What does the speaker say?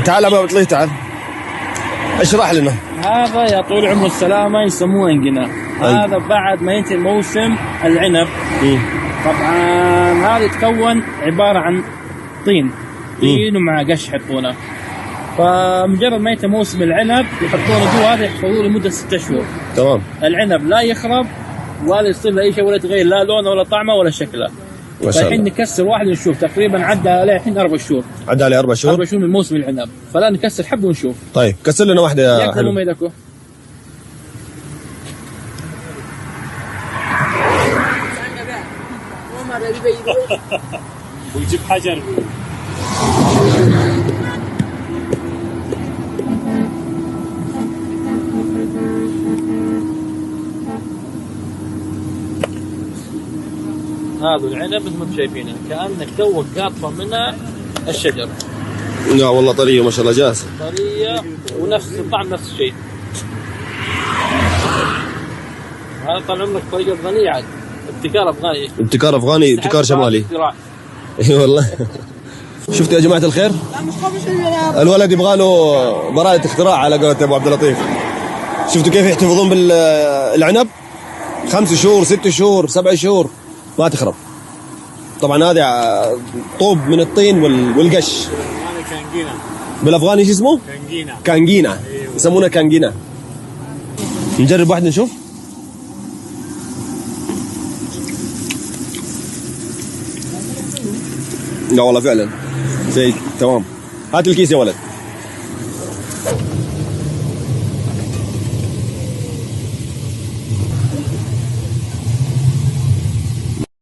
تعال ابو عبد اللطيف تعال اشرح لنا. هذا يا طول العمر السلامه يسموه انقناء. هذا بعد ما ينتهي موسم العنب. طبعا هذا يتكون عباره عن طين ومع قش يحطونه. فمجرد ما ينتهي موسم العنب يحطونه جوا هذا يحفظوه لمده 6 شهور. تمام. العنب لا يخرب ولا يصير له اي شيء ولا يتغير لا لونه ولا طعمه ولا شكله. فالحين نكسر واحد ونشوف تقريبا عدى عليه الحين 4 شهور. عدى عليه 4 شهور؟ 4 شهور من موسم العنب، فلا نكسر حبه ونشوف. طيب كسر لنا واحده يا حلو. ميدكو ويجيب حجر. هذا العنب مثل ما انتم شايفينه كانك توك قاطفه منها الشجر. لا والله طريه ما شاء الله جاهزه. طريه ونفس الطعم نفس الشيء. هذا طال عمرك طريقه افغانيه عاد. ابتكار افغاني. ابتكار افغاني، ابتكار شمالي. اي والله. شفتوا يا جماعه الخير؟ الولد يبغى له براءة اختراع على قولة ابو عبد اللطيف. شفتوا كيف يحتفظون بالعنب؟ 5 شهور 6 شهور 7 شهور ما تخرب. طبعا هذا طوب من الطين والقش. هذا كانجينا بالافغاني شو اسمه؟ كانجينا. أيوه. يسمونه كانجينا. نجرب واحد نشوف. لا والله فعلا زي تمام. هات الكيس يا ولد.